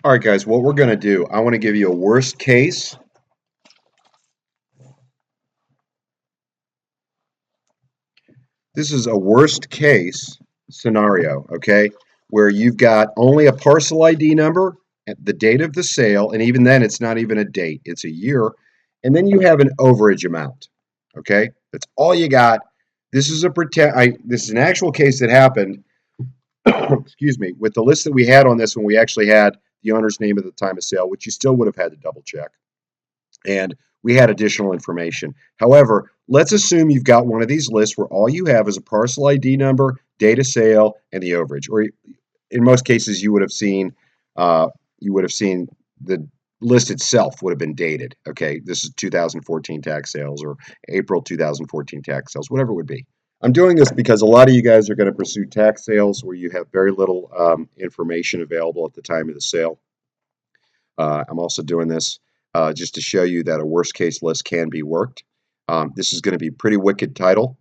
All right, guys, what we're going to do, I want to give you a worst case. This is a worst case scenario, okay, where you've got only a parcel ID number, the date of the sale, and even then it's not even a date, it's a year, and then you have an overage amount, okay? That's all you got. This is an actual case that happened, excuse me, with the list that we had on this when we actually had the owner's name at the time of sale, which you still would have had to double check. And we had additional information. However, let's assume you've got one of these lists where all you have is a parcel ID number, date of sale, and the overage. Or in most cases, you would have seen the list itself would have been dated. Okay, this is 2014 tax sales or April 2014 tax sales, whatever it would be. I'm doing this because a lot of you guys are going to pursue tax sales where you have very little information available at the time of the sale. I'm also doing this just to show you that a worst case list can be worked. This is going to be a pretty wicked title,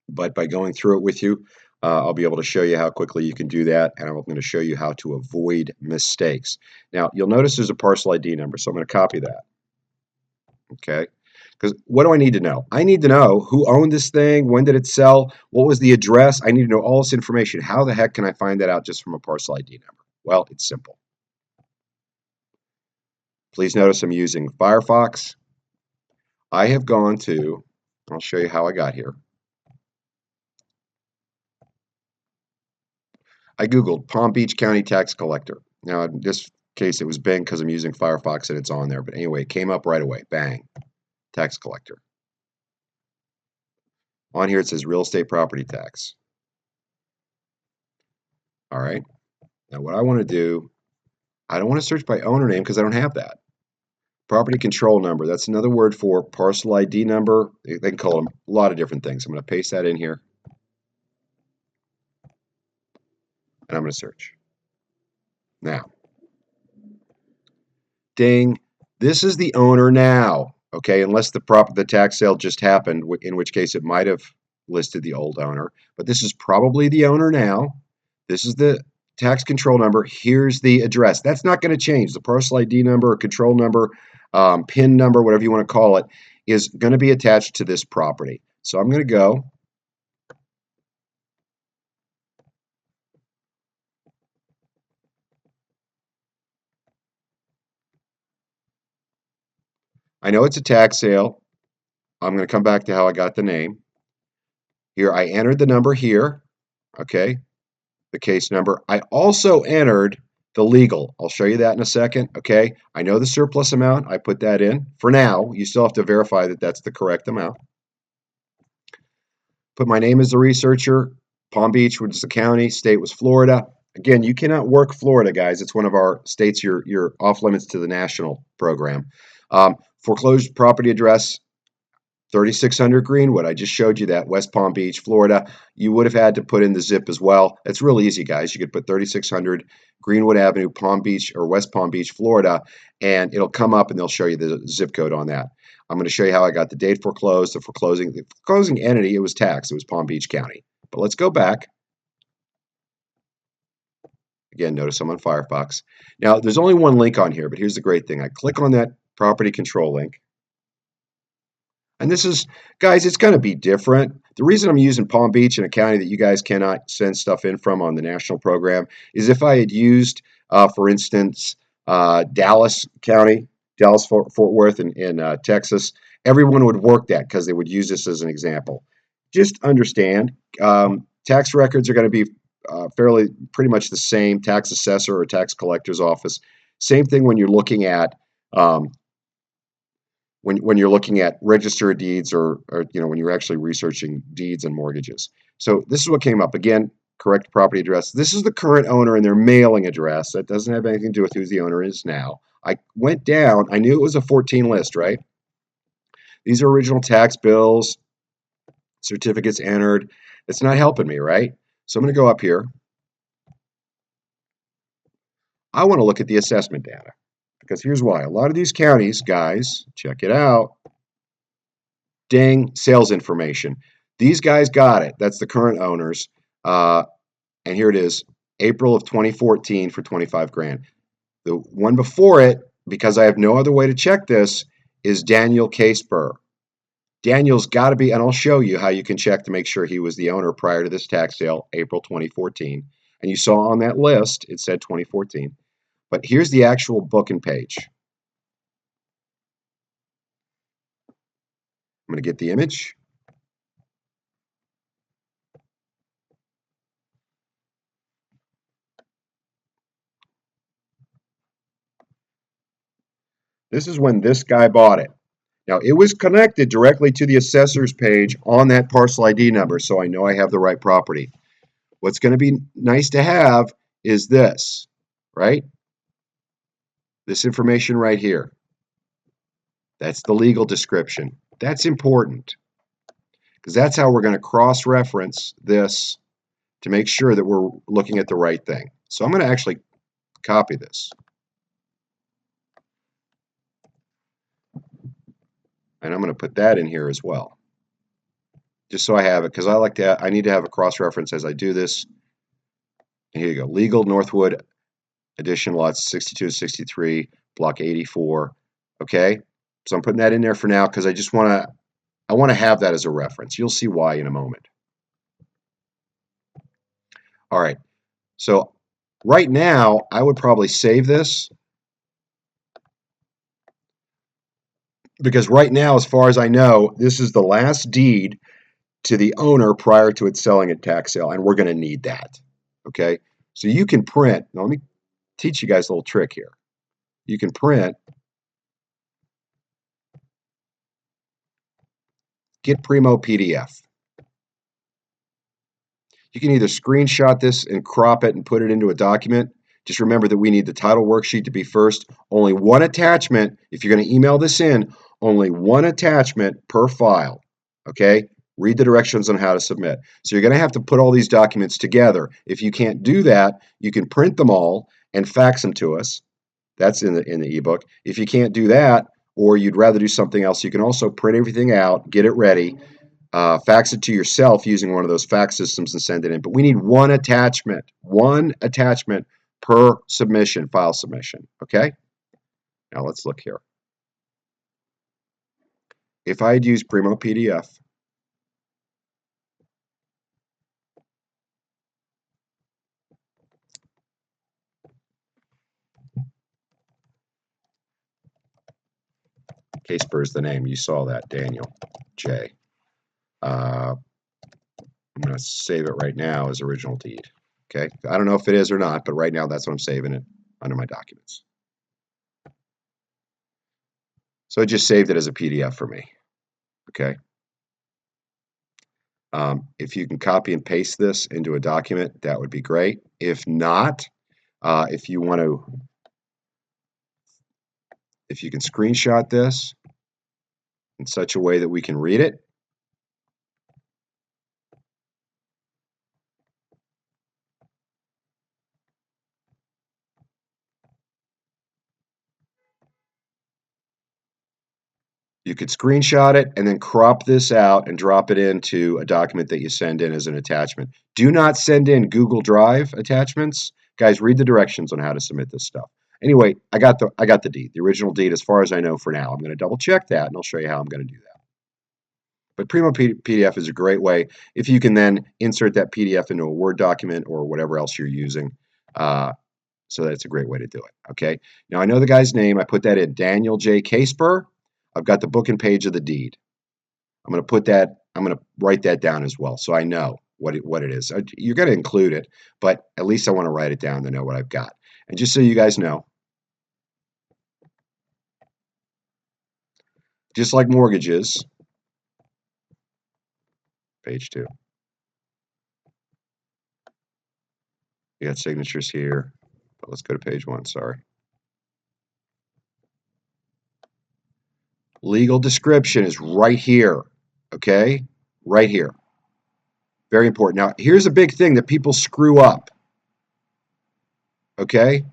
but by going through it with you, I'll be able to show you how quickly you can do that, and I'm going to show you how to avoid mistakes. Now, you'll notice there's a parcel ID number, so I'm going to copy that. Okay, because what do I need to know? I need to know who owned this thing, when did it sell, what was the address. I need to know all this information. How the heck can I find that out just from a parcel ID number? Well, it's simple. Please notice I'm using Firefox. I have gone to, I'll show you how I got here. I Googled Palm Beach County Tax Collector. Now, in this case, it was Bing because I'm using Firefox and it's on there. But anyway, it came up right away. Bang. Tax collector. On here, it says real estate property tax. All right. Now, what I want to do, I don't want to search by owner name because I don't have that. Property control number. That's another word for parcel ID number. They can call them a lot of different things. I'm going to paste that in here. And I'm going to search. Now, ding, this is the owner now, okay, unless the tax sale just happened, in which case it might have listed the old owner, but this is probably the owner now. This is the tax control number. Here's the address. That's not going to change. The parcel ID number, or control number, PIN number, whatever you want to call it, is going to be attached to this property. So I'm going to go. I know it's a tax sale. I'm going to come back to how I got the name. Here, I entered the number here, okay, the case number. I also entered the legal. I'll show you that in a second, okay? I know the surplus amount. I put that in. For now, you still have to verify that that's the correct amount. Put my name as the researcher. Palm Beach was the county. State was Florida. Again, you cannot work Florida, guys. It's one of our states. You're off limits to the national program. Foreclosed property address, 3600 Greenwood. I just showed you that, West Palm Beach, Florida. You would have had to put in the zip as well. It's real easy, guys. You could put 3600 Greenwood Avenue, Palm Beach, or West Palm Beach, Florida, and it'll come up and they'll show you the zip code on that. I'm going to show you how I got the date foreclosed, the foreclosing entity. It was taxed. It was Palm Beach County. But let's go back. Again, notice I'm on Firefox. Now, there's only one link on here, but here's the great thing. I click on that property control link. And this is, guys, it's going to be different. The reason I'm using Palm Beach in a county that you guys cannot send stuff in from on the national program is if I had used, for instance, Dallas County, Dallas-Fort Worth in Texas, everyone would work that because they would use this as an example. Just understand, tax records are going to be pretty much the same, tax assessor or tax collector's office. Same thing when you're looking at when you're looking at register of deeds or when you're actually researching deeds and mortgages. So this is what came up. Again, correct property address. This is the current owner and their mailing address. That doesn't have anything to do with who the owner is now. I went down. I knew it was a 14 list, right? These are original tax bills, certificates entered. It's not helping me, right? So I'm going to go up here. I want to look at the assessment data. Because here's why. A lot of these counties, guys, check it out. Ding, sales information. These guys got it. That's the current owners. And here it is, April of 2014 for 25 grand. The one before it, because I have no other way to check this, is Daniel K. Spur. Daniel's got to be, and I'll show you how you can check to make sure he was the owner prior to this tax sale, April 2014. And you saw on that list, it said 2014. But here's the actual booking page. I'm going to get the image. This is when this guy bought it. Now, it was connected directly to the assessor's page on that parcel ID number, so I know I have the right property. What's going to be nice to have is this, right? This information right here. That's the legal description. That's important because that's how we're going to cross-reference this to make sure that we're looking at the right thing. So I'm going to actually copy this. And I'm going to put that in here as well. Just so I have it, because I need to have a cross-reference as I do this. And here you go. Legal Northwood Edition lots 62 to 63, block 84. Okay? So I'm putting that in there for now because I want to have that as a reference. You'll see why in a moment. All right. So right now, I would probably save this. Because right now, as far as I know, this is the last deed to the owner prior to it selling at tax sale, and we're going to need that. Okay? So you can print. Now, let me teach you guys a little trick here. You can print Get Primo PDF. You can either screenshot this and crop it and put it into a document. Just remember that we need the title worksheet to be first. Only one attachment. If you're going to email this in, only one attachment per file. Okay? Read the directions on how to submit. So you're going to have to put all these documents together. If you can't do that, you can print them all and fax them to us. That's in the ebook. If you can't do that, or you'd rather do something else, you can also print everything out, get it ready, fax it to yourself using one of those fax systems and send it in. But we need one attachment per submission, file submission. Okay? Now let's look here. If I had used Primo PDF, K-Spur is the name. You saw that, Daniel J. I'm going to save it right now as original deed. Okay? I don't know if it is or not, but right now that's what I'm saving it under my documents. So I just saved it as a PDF for me. Okay? If you can copy and paste this into a document, that would be great. If not, if you can screenshot this in such a way that we can read it. You could screenshot it and then crop this out and drop it into a document that you send in as an attachment. Do not send in Google Drive attachments. Guys, read the directions on how to submit this stuff. Anyway, I got the deed, the original deed as far as I know for now. I'm going to double check that and I'll show you how I'm going to do that. But Primo PDF is a great way if you can then insert that PDF into a Word document or whatever else you're using. So that's a great way to do it. Okay. Now I know the guy's name. I put that in, Daniel J. K-Spur. I've got the book and page of the deed. I'm going to write that down as well so I know what it is. You're going to include it, but at least I want to write it down to know what I've got. And just so you guys know, just like mortgages, page 2. You got signatures here, but let's go to page 1, sorry. Legal description is right here, okay? Right here. Very important. Now, here's a big thing that people screw up, okay?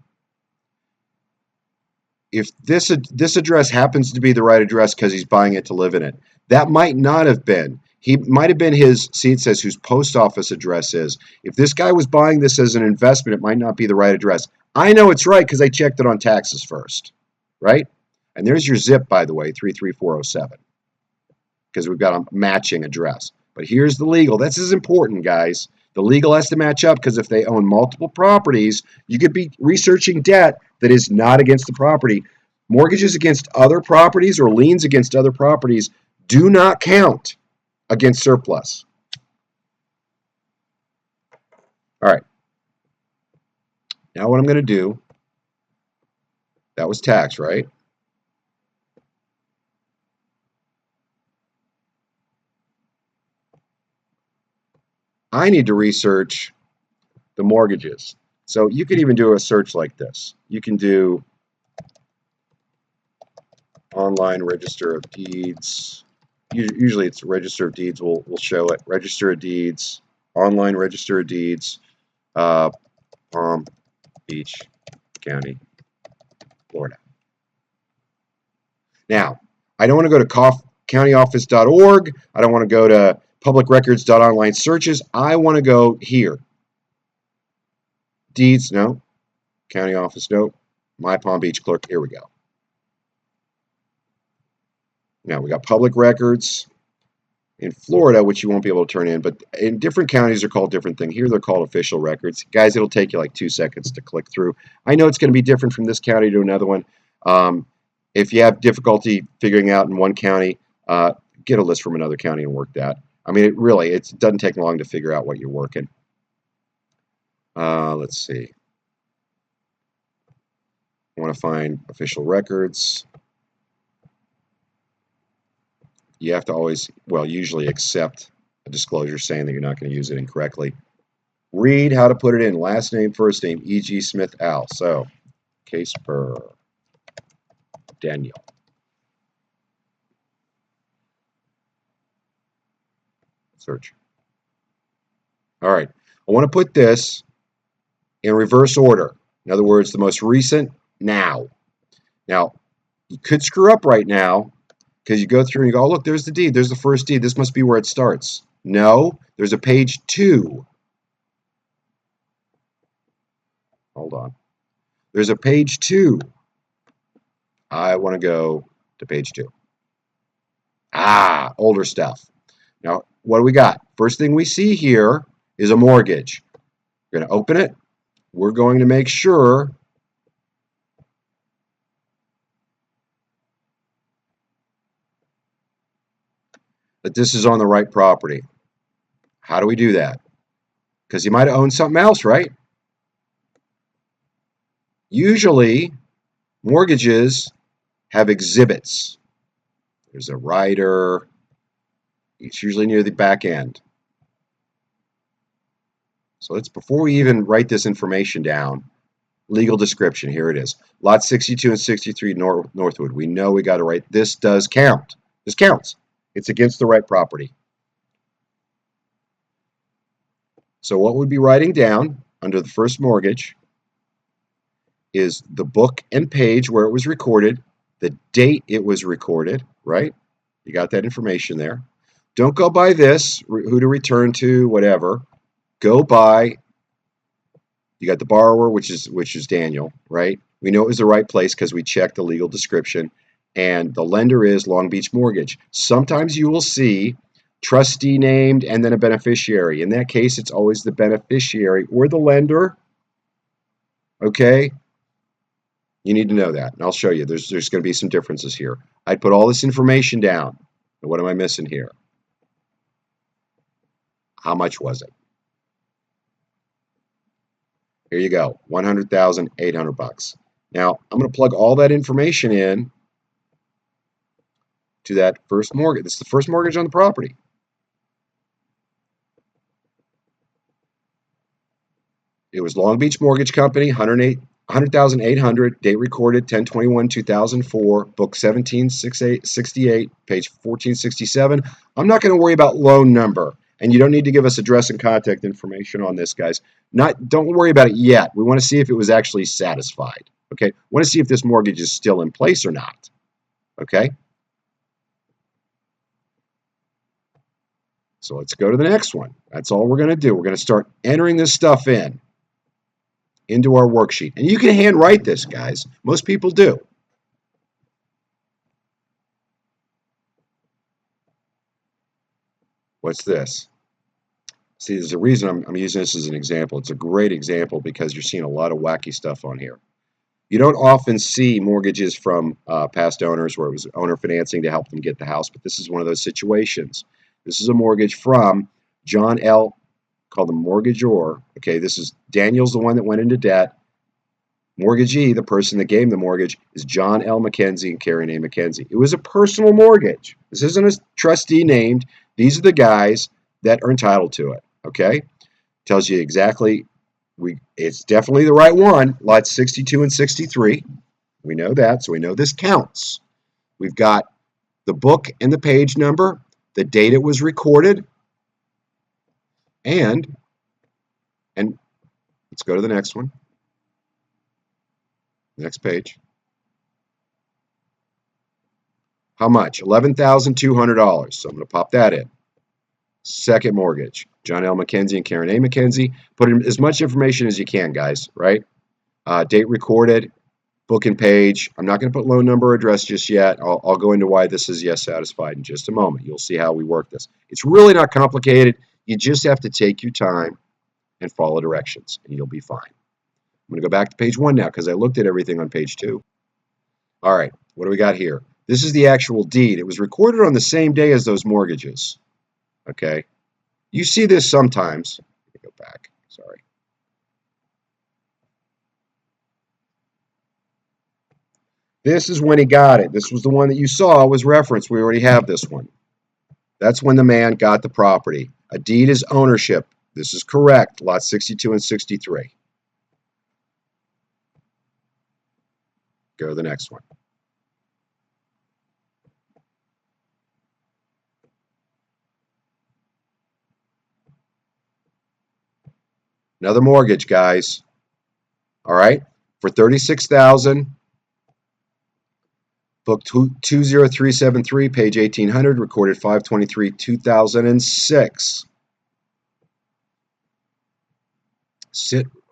If this address happens to be the right address because he's buying it to live in it, that might not have been. He might have been his, see it says whose post office address is. If this guy was buying this as an investment, it might not be the right address. I know it's right because I checked it on taxes first, right? And there's your zip, by the way, 33407, because we've got a matching address. But here's the legal. This is important, guys. The legal has to match up because if they own multiple properties, you could be researching debt that is not against the property. Mortgages against other properties or liens against other properties do not count against surplus. All right. Now what I'm going to do, that was tax, right? I need to research the mortgages. So you could even do a search like this. You can do online register of deeds. Usually it's register of deeds will show it. Register of deeds, online register of deeds, Palm Beach County, Florida. Now, I don't want to go to countyoffice.org. I don't want to go to publicrecords.online searches. I want to go here. Deeds, no. County office, no. My Palm Beach clerk, here we go. Now, we got public records in Florida, which you won't be able to turn in, but in different counties they're called different things. Here they're called official records. Guys, it'll take you like 2 seconds to click through. I know it's going to be different from this county to another one. If you have difficulty figuring out in one county, get a list from another county and work that. I mean, it doesn't take long to figure out what you're working. Let's see. I want to find official records. You have to always, well, usually accept a disclosure saying that you're not going to use it incorrectly. Read how to put it in. Last name, first name, E.G. Smith Al. So, case per Daniel. Search. All right. I want to put this in reverse order. In other words, the most recent now. Now, you could screw up right now because you go through and you go, oh, look, there's the deed. There's the first deed. This must be where it starts. No, there's a page 2. Hold on. There's a page 2. I want to go to page 2. Older stuff. Now, what do we got? First thing we see here is a mortgage. We're going to open it. We're going to make sure that this is on the right property. How do we do that? Because you might have owned something else, right? Usually, mortgages have exhibits. There's a rider. It's usually near the back end. So before we even write this information down, legal description, here it is. Lot 62 and 63 Northwood. We know we got to write, this does count. This counts. It's against the right property. So what we'd be writing down under the first mortgage is the book and page where it was recorded, the date it was recorded, right? You got that information there. Don't go by this, who to return to, whatever. Go by, you got the borrower, which is Daniel, right? We know it was the right place because we checked the legal description. And the lender is Long Beach Mortgage. Sometimes you will see trustee named and then a beneficiary. In that case, it's always the beneficiary or the lender. Okay? You need to know that. And I'll show you. There's going to be some differences here. I'd put all this information down. And what am I missing here? How much was it? Here you go. $100,800. Now, I'm going to plug all that information in to that first mortgage. This is the first mortgage on the property. It was Long Beach Mortgage Company, $100,800, date recorded 10/21/2004, book 1768, page 1467. I'm not going to worry about loan number, and you don't need to give us address and contact information on this, guys. Don't worry about it yet. We want to see if it was actually satisfied. Okay, we want to see if this mortgage is still in place or not. Okay. So let's go to the next one. That's all we're going to do. We're going to start entering this stuff in. into our worksheet. And you can handwrite this, guys. Most people do. What's this? See, there's a reason I'm using this as an example. It's a great example because you're seeing a lot of wacky stuff on here. You don't often see mortgages from past owners where it was owner financing to help them get the house, but this is one of those situations. This is a mortgage from John L., called the mortgagor. Okay, this is Daniel's the one that went into debt. Mortgagee, the person that gave the mortgage, is John L. McKenzie and Karen A. McKenzie. It was a personal mortgage. This isn't a trustee named. These are the guys that are entitled to it. Okay, tells you exactly. It's definitely the right one. Lots 62 and 63. We know that, so we know this counts. We've got the book and the page number, the date it was recorded, and let's go to the next one. Next page. How much? $11,200. So I'm going to pop that in. Second mortgage. John L. McKenzie and Karen A. McKenzie. Put in as much information as you can, guys, right? Date recorded, book and page. I'm not going to put loan number or address just yet. I'll go into why this is yes satisfied in just a moment. You'll see how we work this. It's really not complicated. You just have to take your time and follow directions, and you'll be fine. I'm going to go back to page 1 now because I looked at everything on page 2. All right, what do we got here? This is the actual deed. It was recorded on the same day as those mortgages. Okay, you see this sometimes. Let me go back. Sorry. This is when he got it. This was the one that you saw was referenced. We already have this one. That's when the man got the property. A deed is ownership. This is correct. Lots 62 and 63. Go to the next one. Another mortgage, guys. All right, for $36,000. Book 20373, page 1800, recorded 5/23/2006.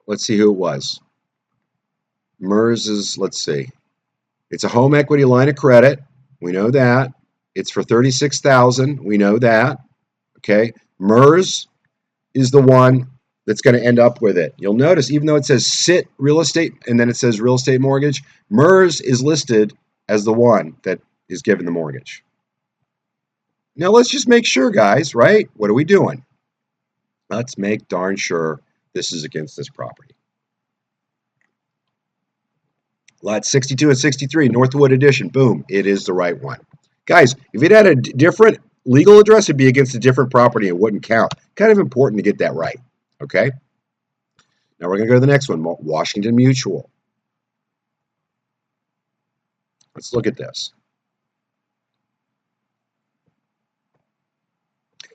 Let's see who it was. MERS is, let's see. It's a home equity line of credit. We know that. It's for $36,000. We know that. Okay. MERS is the one that's going to end up with it. You'll notice, even though it says SIT real estate and then it says real estate mortgage, MERS is listed as the one that is given the mortgage. Now let's just make sure, guys, right? What are we doing? Let's make darn sure this is against this property. Lot 62 and 63, Northwood Edition. Boom, it is the right one. Guys, if it had a different legal address, it'd be against a different property and wouldn't count. Kind of important to get that right, okay? Now we're going to go to the next one, Washington Mutual. Let's look at this.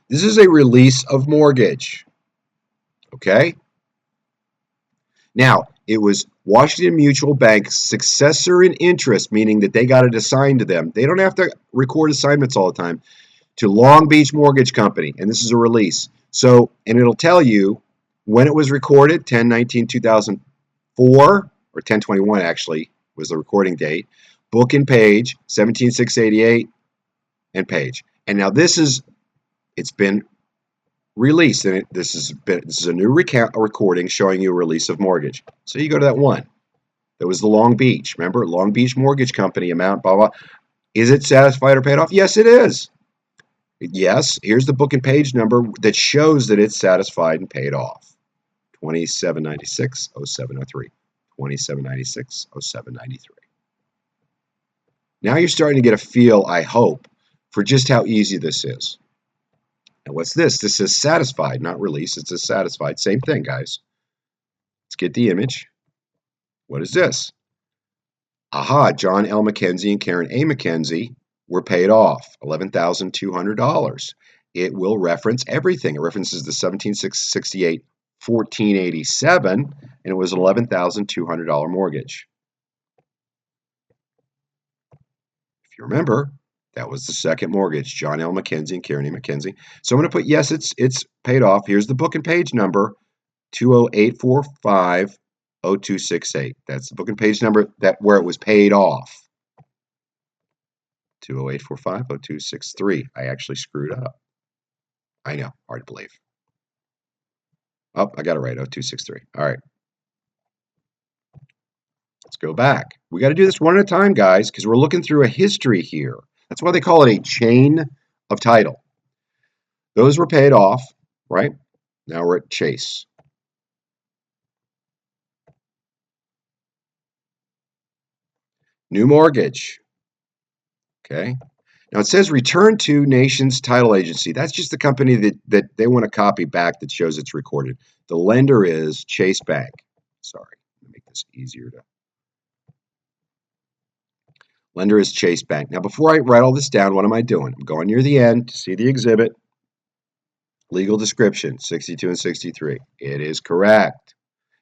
This is a release of mortgage, okay? Now, it was Washington Mutual Bank's successor in interest, meaning that they got it assigned to them. They don't have to record assignments all the time, to Long Beach Mortgage Company, and this is a release. So, and it'll tell you when it was recorded, 10/19/2004, or 10/21 actually was the recording date, book and page, 17/6/88, and page. And now it's been released, and this is a new recording showing you a release of mortgage. So you go to that one. That was the Long Beach. Remember, Long Beach Mortgage Company amount, blah, blah. Is it satisfied or paid off? Yes, it is. Yes, here's the book and page number that shows that it's satisfied and paid off. 2796-0703. 2796-0793. Now you're starting to get a feel, I hope, for just how easy this is. And what's this? This is satisfied, not released. It's a satisfied. Same thing, guys. Let's get the image. What is this? Aha, John L. McKenzie and Karen A. McKenzie were paid off, $11,200. It will reference everything. It references the 17/6/68, 1487, and it was an $11,200 mortgage. If you remember, that was the second mortgage, John L. McKenzie and Karen A. McKenzie. So I'm going to put, yes, it's paid off. Here's the book and page number, 20845 0268. That's the book and page number where it was paid off. 208450263. I actually screwed up. I know, hard to believe. Oh, I got it right, 0263. All right. Let's go back. We got to do this one at a time, guys, because we're looking through a history here. That's why they call it a chain of title. Those were paid off, right? Now we're at Chase. New mortgage. Okay. Now it says return to nation's title agency. That's just the company that they want to copy back that shows it's recorded. The lender is Chase Bank. Sorry, let me make this easier to. Lender is Chase Bank. Now before I write all this down, what am I doing? I'm going near the end to see the exhibit. Legal description, 62 and 63. It is correct.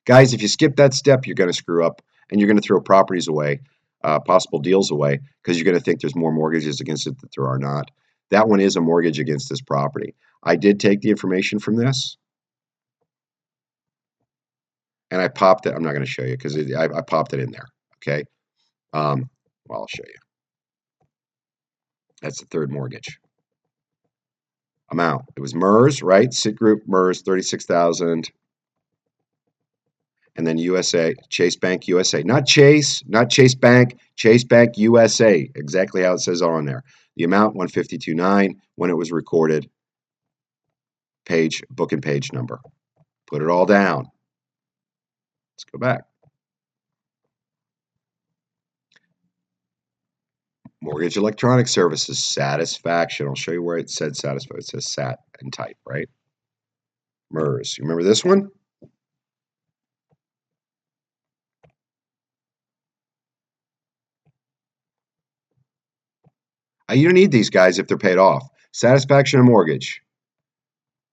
Guys, if you skip that step, you're going to screw up and you're going to throw properties away, possible deals away, because you're going to think there's more mortgages against it that there are not. That one is a mortgage against this property. I did take the information from this and I popped it. I'm not going to show you because I popped it in there. Okay. Well, I'll show you. That's the third mortgage. Amount. It was MERS, right? Citigroup MERS, 36,000. And then USA, Chase Bank USA. Not Chase Bank, Chase Bank USA. Exactly how it says on there. The amount, 152.9, when it was recorded. Page, book and page number. Put it all down. Let's go back. Mortgage Electronic Services, satisfaction. I'll show you where it said satisfied. It says sat and type, right? MERS. You remember this one? You don't need these guys if they're paid off. Satisfaction of mortgage.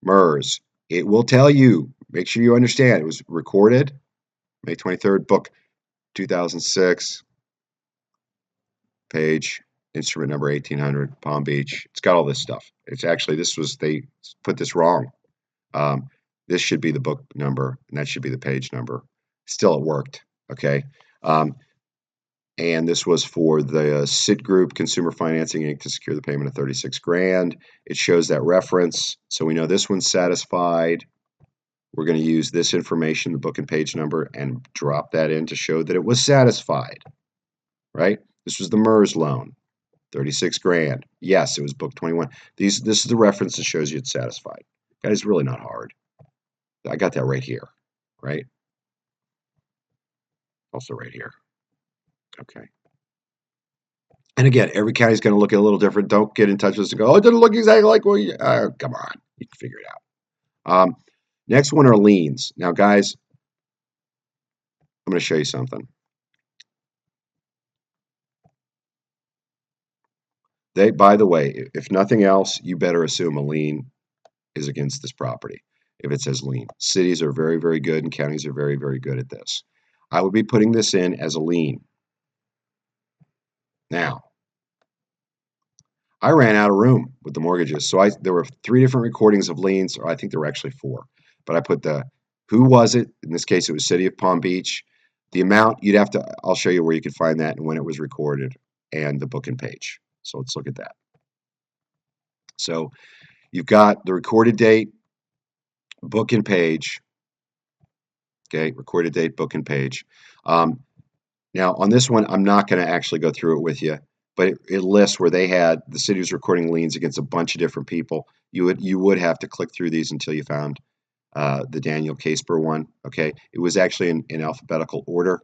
MERS. It will tell you. Make sure you understand. It was recorded May 23rd, book 2006. Page, instrument number 1800, Palm Beach. It's got all this stuff. It's actually, they put this wrong. This should be the book number, and that should be the page number. Still, it worked, okay? And this was for the Citigroup Consumer Financing Inc. to secure the payment of 36 grand. It shows that reference, so we know this one's satisfied. We're going to use this information, the book and page number, and drop that in to show that it was satisfied, right? This was the MERS loan, 36 grand. Yes, it was book 21. This is the reference that shows you it's satisfied. Guys, it's really not hard. I got that right here, right? Also right here. Okay. And again, every county is going to look a little different. Don't get in touch with us and go, oh, it doesn't look exactly like what you, come on. You can figure it out. Next one are liens. Now, guys, I'm going to show you something. By the way, if nothing else, you better assume a lien is against this property if it says lien. Cities are very, very good and counties are very, very good at this. I would be putting this in as a lien. Now, I ran out of room with the mortgages, so there were 3 different recordings of liens, or I think there were actually 4. But I put the who was it? In this case, it was City of Palm Beach. The amount, you'd have to, I'll show you where you could find that and when it was recorded, and the book and page. So let's look at that. So you've got the recorded date, book and page. Okay, recorded date, book and page. Now on this one, I'm not going to actually go through it with you, but it lists where they had the city was recording liens against a bunch of different people. You would have to click through these until you found the Daniel Casper one. Okay, it was actually in alphabetical order.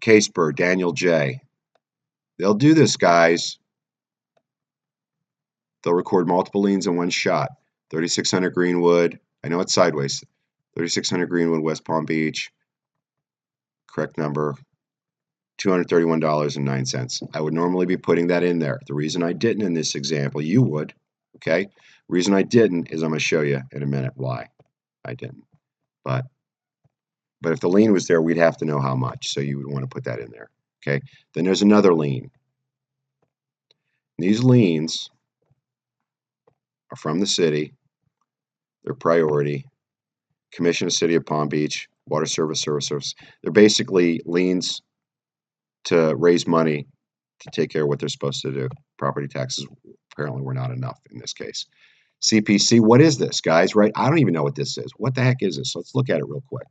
Casper, Daniel J. They'll do this, guys. They'll record multiple liens in one shot. 3600 Greenwood. I know it's sideways. 3600 Greenwood, West Palm Beach. Correct number. $231.09. I would normally be putting that in there. The reason I didn't in this example, you would, okay? The reason I didn't is I'm going to show you in a minute why I didn't. But But if the lien was there, we'd have to know how much. So you would want to put that in there. Okay. Then there's another lien. These liens are from the city. They're priority. Commission of City of Palm Beach, Water Service. They're basically liens to raise money to take care of what they're supposed to do. Property taxes apparently were not enough in this case. CPC, what is this, guys, right? I don't even know what this is. What the heck is this? Let's look at it real quick.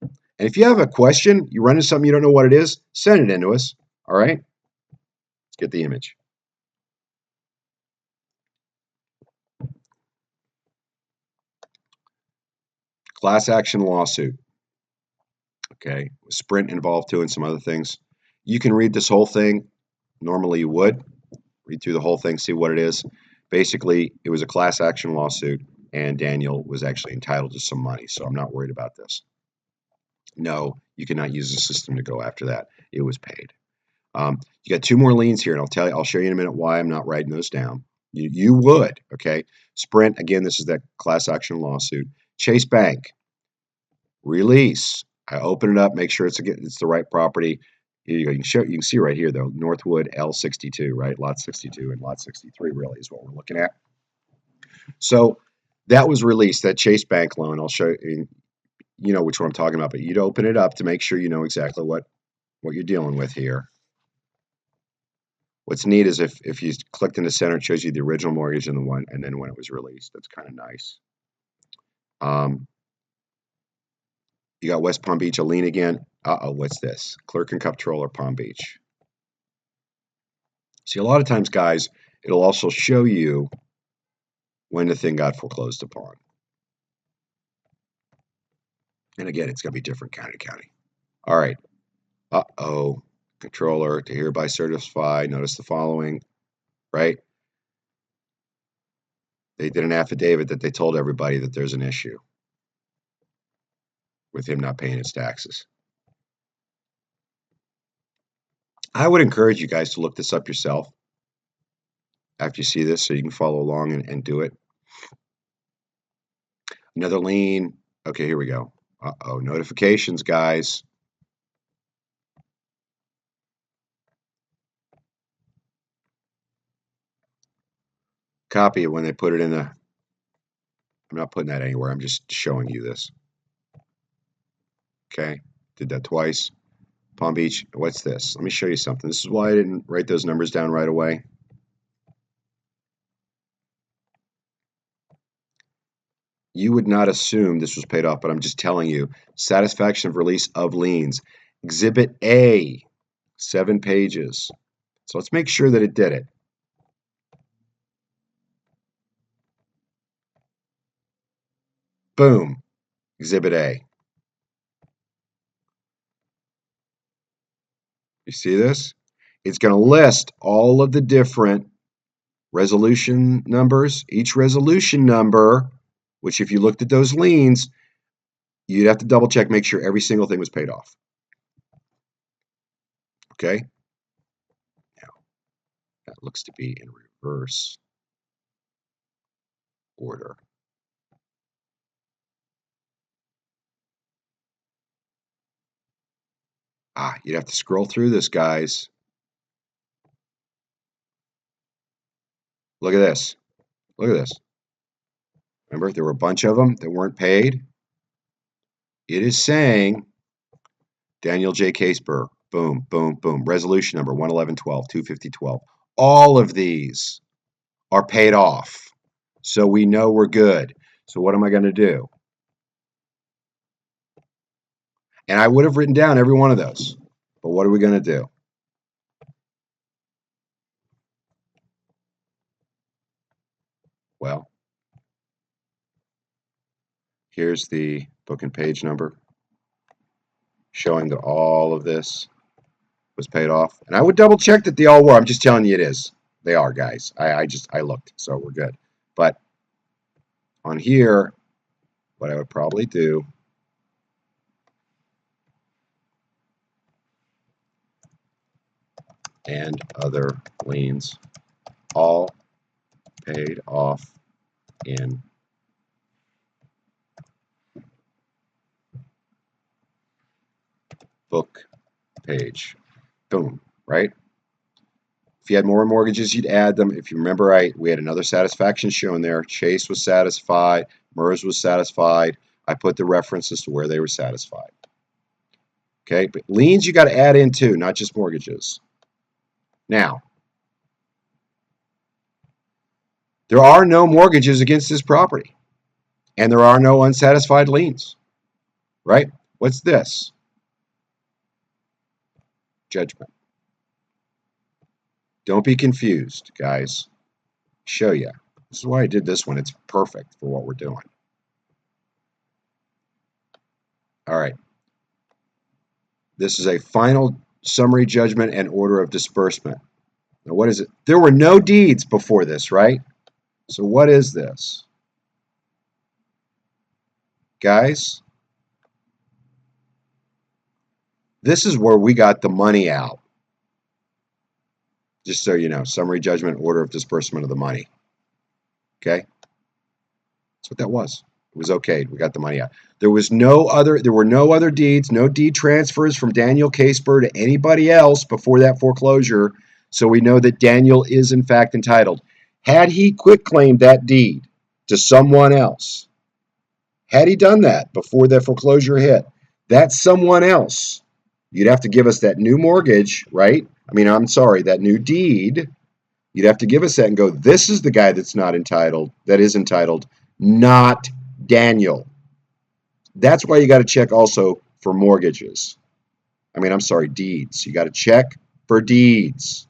And if you have a question, you run into something you don't know what it is, send it in to us, all right? Let's get the image. Class action lawsuit. Okay, Sprint involved too and some other things. You can read this whole thing. Normally you would. Read through the whole thing, see what it is. Basically, it was a class action lawsuit, and Daniel was actually entitled to some money, so I'm not worried about this. No, you cannot use the system to go after that. It was paid. You got two more liens here, and I'll show you in a minute why I'm not writing those down. You would, okay? Sprint, again, this is that class action lawsuit. Chase Bank, release. I open it up, make sure it's the right property. Here you go. You can see right here though, Northwood L62, right? Lot 62 and lot 63 really is what we're looking at. So that was released, that Chase Bank loan. I'll show you, you know which one I'm talking about, but you'd open it up to make sure you know exactly what you're dealing with here. What's neat is if you clicked in the center, it shows you the original mortgage and then when it was released. That's kind of nice. You got West Palm Beach, a lien again. What's this? Clerk and Comptroller, Palm Beach. See, a lot of times, guys, it'll also show you when the thing got foreclosed upon. And again, it's going to be different county to county. All right. Controller to hereby certify. Notice the following, right? They did an affidavit that they told everybody that there's an issue with him not paying his taxes. I would encourage you guys to look this up yourself after you see this so you can follow along and do it. Another lien. Okay, here we go. Notifications, guys. Copy it when they put it in the... I'm not putting that anywhere. I'm just showing you this. Okay, did that twice. Palm Beach, what's this? Let me show you something. This is why I didn't write those numbers down right away. You would not assume this was paid off, but I'm just telling you. Satisfaction of release of liens. Exhibit A, 7 pages. So let's make sure that it did it. Boom, Exhibit A. You see this? It's going to list all of the different resolution numbers. Each resolution number, which if you looked at those liens, you'd have to double check, make sure every single thing was paid off. Okay? Now, that looks to be in reverse order. You'd have to scroll through this, guys. Look at this. Look at this. Remember, there were a bunch of them that weren't paid. It is saying Daniel J. Caseburg. Boom, boom, boom. Resolution number 11112, 25012. All of these are paid off. So we know we're good. So what am I going to do? And I would have written down every one of those. But what are we going to do? Well, here's the book and page number showing that all of this was paid off. And I would double check that they all were. I'm just telling you it is. They are, guys. I looked, so we're good. But on here, what I would probably do and other liens all paid off in book page. Boom, right? If you had more mortgages, you'd add them. If you remember right, we had another satisfaction shown there. Chase was satisfied. MERS was satisfied. I put the references to where they were satisfied. Okay, but liens you got to add in too, not just mortgages. Now, there are no mortgages against this property, and there are no unsatisfied liens, right? What's this? Judgment. Don't be confused, guys. Show you. This is why I did this one. It's perfect for what we're doing. All right. This is a final summary judgment and order of disbursement. Now, what is it? There were no deeds before this, right? So what is this? Guys, this is where we got the money out. Just so you know, summary judgment, order of disbursement of the money. Okay? That's what that was. It was okay. We got the money out. There were no other deeds, no deed transfers from Daniel Caseper to anybody else before that foreclosure. So we know that Daniel is in fact entitled. Had he quitclaimed that deed to someone else, had he done that before that foreclosure hit, that someone else, you'd have to give us that new mortgage, right? That new deed. You'd have to give us that and go, this is the guy that's not entitled, that is entitled, not Daniel. That's why you got to check also for mortgages. Deeds. You got to check for deeds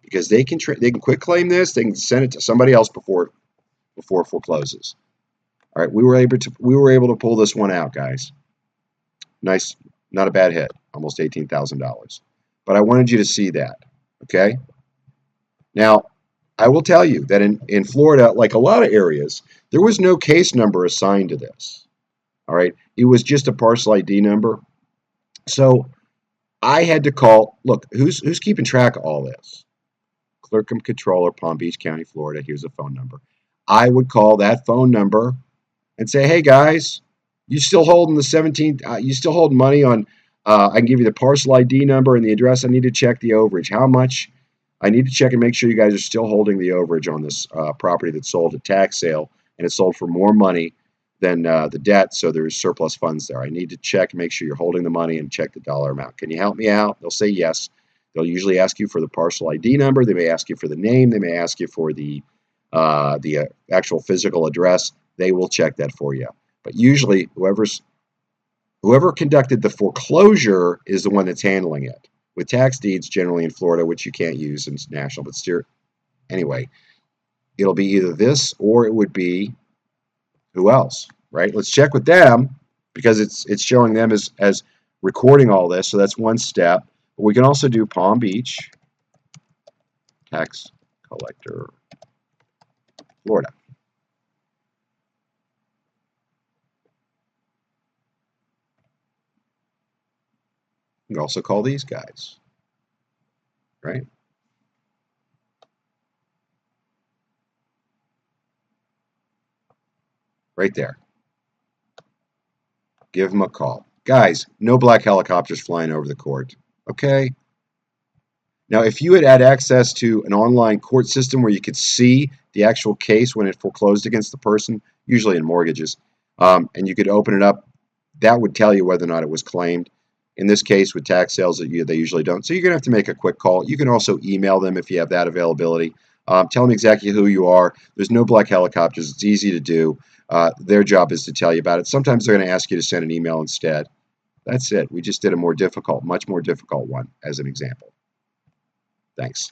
because they can quit claim this. They can send it to somebody else before it forecloses. All right, we were able to pull this one out, guys. Nice, not a bad hit, almost $18,000. But I wanted you to see that. Okay. Now, I will tell you that in Florida, like a lot of areas, there was no case number assigned to this. All right. It was just a parcel ID number. So I had to call, look, who's keeping track of all this? Clerk and Controller, Palm Beach County, Florida. Here's a phone number. I would call that phone number and say, hey, guys, you still holding the 17, you still holding money on, I can give you the parcel ID number and the address. I need to check the overage. How much? I need to check and make sure you guys are still holding the overage on this property that's sold at tax sale, and it's sold for more money than the debt, so there's surplus funds there. I need to check and make sure you're holding the money and check the dollar amount. Can you help me out? They'll say yes. They'll usually ask you for the parcel ID number. They may ask you for the name. They may ask you for the actual physical address. They will check that for you. But usually, whoever conducted the foreclosure is the one that's handling it. With tax deeds, generally in Florida, which you can't use in national, but still, anyway, it'll be either this or it would be who else, right? Let's check with them because it's showing them as recording all this. So that's one step. But we can also do Palm Beach tax collector, Florida. You can also call these guys, right? Right there. Give them a call. Guys, no black helicopters flying over the court, okay? Now, if you had access to an online court system where you could see the actual case when it foreclosed against the person, usually in mortgages, and you could open it up, that would tell you whether or not it was claimed. In this case, with tax sales, they usually don't. So you're going to have to make a quick call. You can also email them if you have that availability. Tell them exactly who you are. There's no black helicopters. It's easy to do. Their job is to tell you about it. Sometimes they're going to ask you to send an email instead. That's it. We just did a much more difficult one as an example. Thanks.